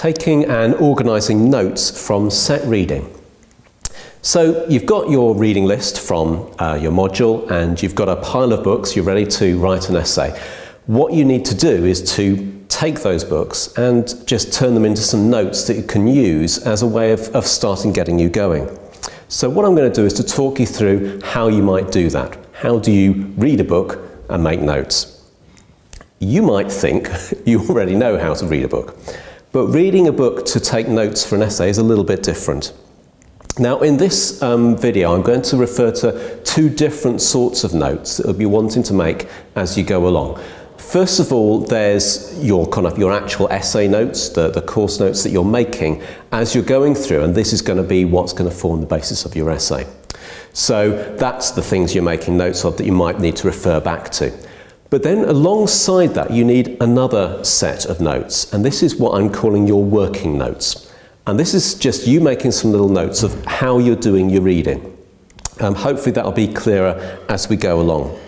taking and organising notes from set reading. So you've got your reading list from your module and you've got a pile of books, you're ready to write an essay. What you need to do is to take those books and just turn them into some notes that you can use as a way of starting getting you going. So what I'm going to do is to talk you through how you might do that. How do you read a book and make notes? You might think you already know how to read a book, but reading a book to take notes for an essay is a little bit different. Now in this video I'm going to refer to two different sorts of notes that you'll be wanting to make as you go along. First of all, there's your actual essay notes, the course notes that you're making as you're going through, and this is going to be what's going to form the basis of your essay. So that's the things you're making notes of that you might need to refer back to. But then alongside that you need another set of notes, and this is what I'm calling your working notes. And this is just you making some little notes of how you're doing your reading. Hopefully that'll be clearer as we go along.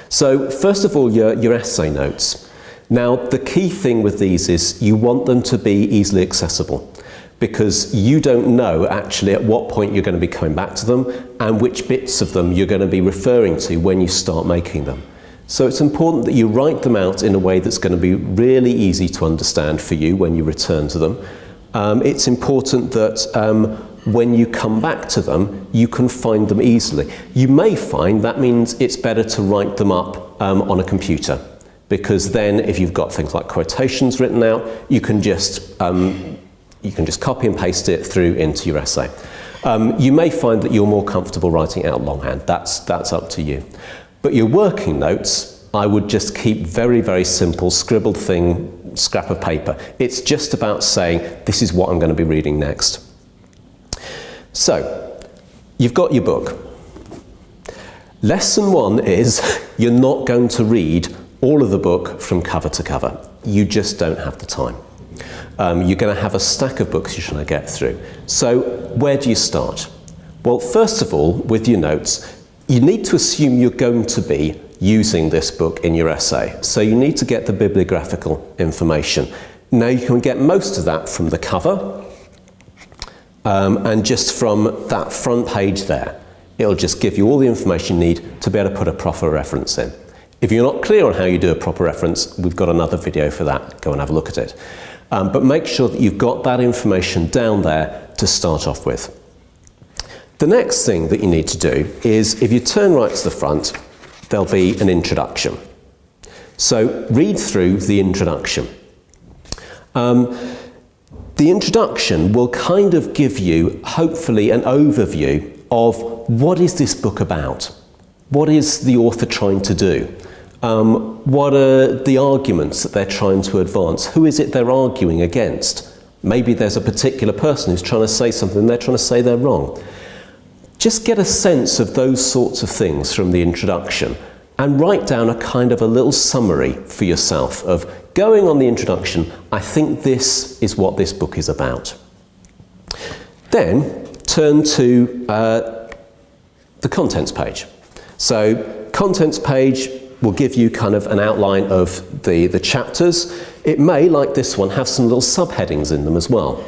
So first of all, your essay notes. Now the key thing with these is you want them to be easily accessible, because you don't know actually at what point you're going to be coming back to them and which bits of them you're going to be referring to when you start making them. So it's important that you write them out in a way that's going to be really easy to understand for you when you return to them. It's important that when you come back to them, you can find them easily. You may find that means it's better to write them up on a computer, because then if you've got things like quotations written out, you can just copy and paste it through into your essay. You may find that you're more comfortable writing out longhand. That's up to you. But your working notes, I would just keep very, very simple, scribbled thing, scrap of paper. It's just about saying, this is what I'm going to be reading next. So, you've got your book. Lesson 1 is you're not going to read all of the book from cover to cover. You just don't have the time. You're going to have a stack of books you're trying to get through. So, where do you start? Well, first of all, with your notes, you need to assume you're going to be using this book in your essay. So you need to get the bibliographical information. Now you can get most of that from the cover, and just from that front page there. It'll just give you all the information you need to be able to put a proper reference in. If you're not clear on how you do a proper reference, we've got another video for that. Go and have a look at it. But make sure that you've got that information down there to start off with. The next thing that you need to do is, if you turn right to the front, there'll be an introduction. So read through the introduction. The introduction will kind of give you, hopefully, an overview of what is this book about? What is the author trying to do? What are the arguments that they're trying to advance? Who is it they're arguing against? Maybe there's a particular person who's trying to say something and they're trying to say they're wrong. Just get a sense of those sorts of things from the introduction and write down a kind of a little summary for yourself of, going on the introduction, I think this is what this book is about. Then turn to the contents page. So contents page will give you kind of an outline of the chapters. It may, like this one, have some little subheadings in them as well.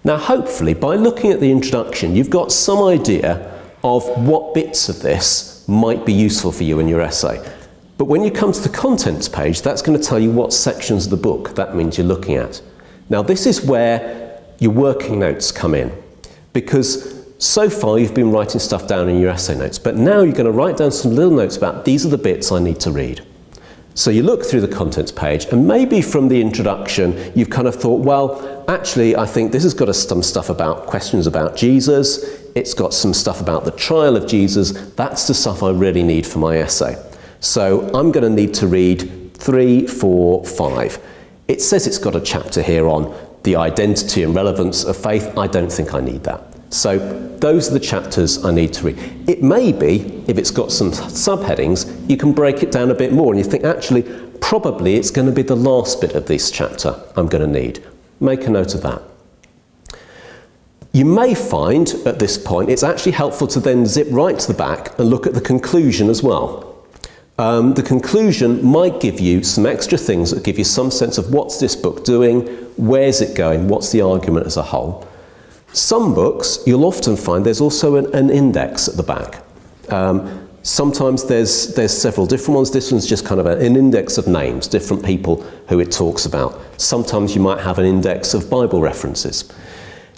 Now hopefully by looking at the introduction you've got some idea of what bits of this might be useful for you in your essay. But when you come to the contents page, that's going to tell you what sections of the book that means you're looking at. Now this is where your working notes come in, because so far you've been writing stuff down in your essay notes, but now you're going to write down some little notes about, these are the bits I need to read. So you look through the contents page, and maybe from the introduction you've kind of thought, well, actually I think this has got some stuff about questions about Jesus, it's got some stuff about the trial of Jesus, that's the stuff I really need for my essay. So I'm going to need to read 3, 4, 5. It says it's got a chapter here on the identity and relevance of faith. I don't think I need that. So those are the chapters I need to read. It may be, if it's got some subheadings, you can break it down a bit more and you think, actually, probably it's going to be the last bit of this chapter I'm going to need. Make a note of that. You may find at this point it's actually helpful to then zip right to the back and look at the conclusion as well. The conclusion might give you some extra things that give you some sense of what's this book doing, where's it going, what's the argument as a whole. Some books, you'll often find there's also an index at the back. Sometimes there's several different ones. This one's just kind of an index of names, different people who it talks about. Sometimes you might have an index of Bible references.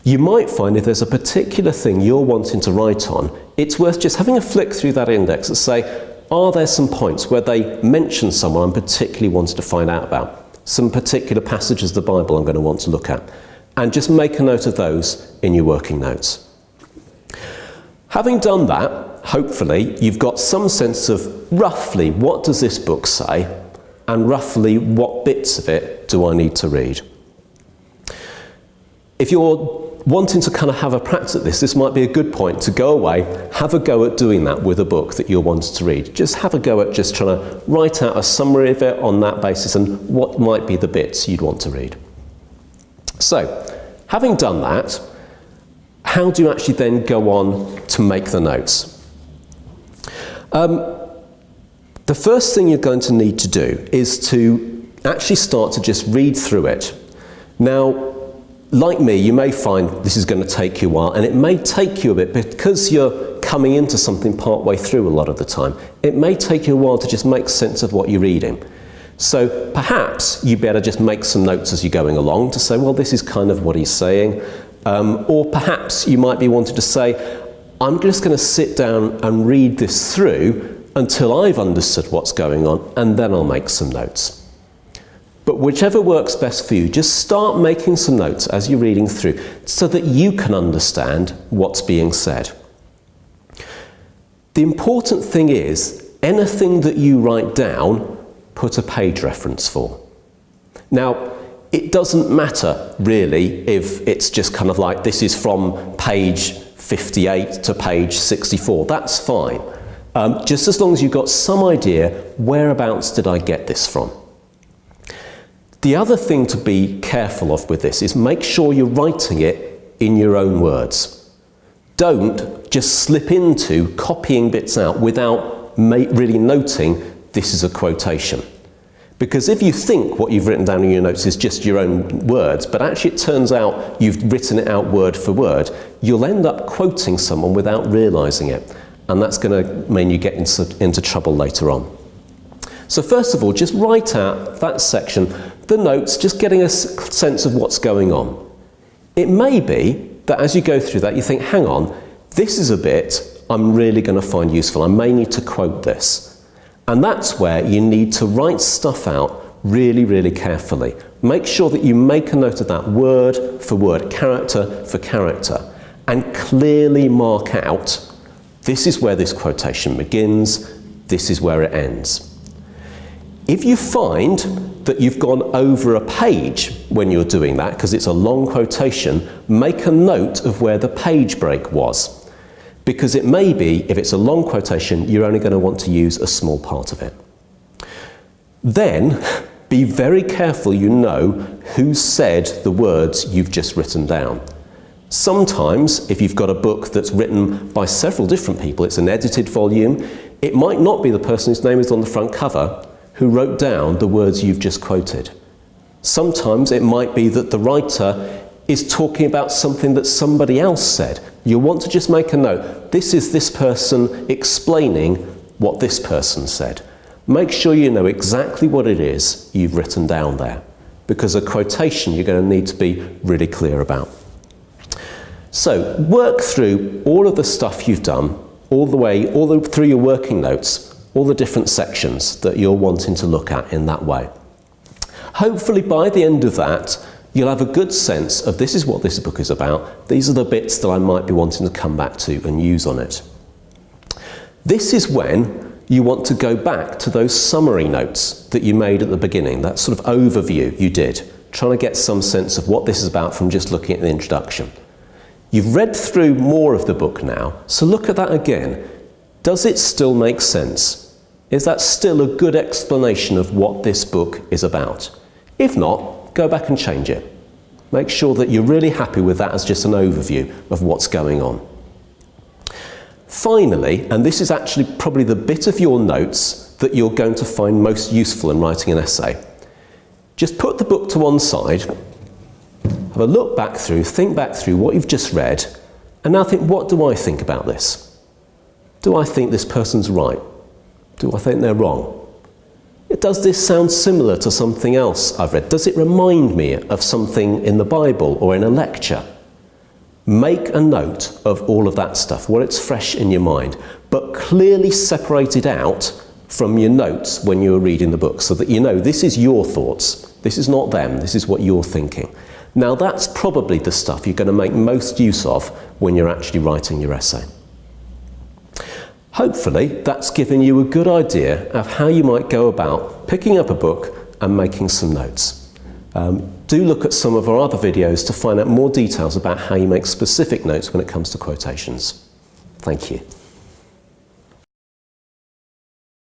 You might find if there's a particular thing you're wanting to write on, it's worth just having a flick through that index and say, are there some points where they mention someone I'm particularly wanting to find out about? Some particular passages of the Bible I'm going to want to look at? And just make a note of those in your working notes. Having done that, hopefully you've got some sense of roughly what does this book say and roughly what bits of it do I need to read. If you're wanting to kind of have a practice at this might be a good point to go away, have a go at doing that with a book that you're wanting to read. Just have a go at just trying to write out a summary of it on that basis and what might be the bits you'd want to read. So, having done that, how do you actually then go on to make the notes? The first thing you're going to need to do is to actually start to just read through it. Now, like me, you may find this is going to take you a while, and it may take you a bit because you're coming into something part way through a lot of the time. It may take you a while to just make sense of what you're reading. So perhaps you better just make some notes as you're going along to say, well, this is kind of what he's saying. Or perhaps you might be wanting to say, I'm just going to sit down and read this through until I've understood what's going on, and then I'll make some notes. But whichever works best for you, just start making some notes as you're reading through so that you can understand what's being said. The important thing is, anything that you write down, put a page reference for. Now, it doesn't matter really if it's just kind of like this is from page 58 to page 64, that's fine. Just as long as you've got some idea, whereabouts did I get this from? The other thing to be careful of with this is make sure you're writing it in your own words. Don't just slip into copying bits out without really noting this is a quotation. Because if you think what you've written down in your notes is just your own words, but actually it turns out you've written it out word for word, you'll end up quoting someone without realising it. And that's going to mean you get into trouble later on. So first of all, just write out that section, the notes, just getting a sense of what's going on. It may be that as you go through that, you think, hang on, this is a bit I'm really going to find useful. I may need to quote this. And that's where you need to write stuff out really, really carefully. Make sure that you make a note of that word for word, character for character, and clearly mark out, this is where this quotation begins, this is where it ends. If you find that you've gone over a page when you're doing that, because it's a long quotation, make a note of where the page break was. Because it may be, if it's a long quotation, you're only going to want to use a small part of it. Then, be very careful you know who said the words you've just written down. Sometimes, if you've got a book that's written by several different people, it's an edited volume, it might not be the person whose name is on the front cover who wrote down the words you've just quoted. Sometimes it might be that the writer is talking about something that somebody else said. You'll want to just make a note. This is this person explaining what this person said. Make sure you know exactly what it is you've written down there, because a quotation you're going to need to be really clear about. So work through all of the stuff you've done, all through your working notes, all the different sections that you're wanting to look at in that way. Hopefully by the end of that, you'll have a good sense of this is what this book is about, these are the bits that I might be wanting to come back to and use on it. This is when you want to go back to those summary notes that you made at the beginning, that sort of overview you did, trying to get some sense of what this is about from just looking at the introduction. You've read through more of the book now, so look at that again. Does it still make sense? Is that still a good explanation of what this book is about? If not, go back and change it. Make sure that you're really happy with that as just an overview of what's going on. Finally, and this is actually probably the bit of your notes that you're going to find most useful in writing an essay. Just put the book to one side, have a look back through, think back through what you've just read, and now think, what do I think about this? Do I think this person's right? Do I think they're wrong? Does this sound similar to something else I've read? Does it remind me of something in the Bible or in a lecture? Make a note of all of that stuff, where it's fresh in your mind, but clearly separate it out from your notes when you are reading the book, so that you know this is your thoughts, this is not them, this is what you're thinking. Now that's probably the stuff you're going to make most use of when you're actually writing your essay. Hopefully that's given you a good idea of how you might go about picking up a book and making some notes. Do look at some of our other videos to find out more details about how you make specific notes when it comes to quotations. Thank you.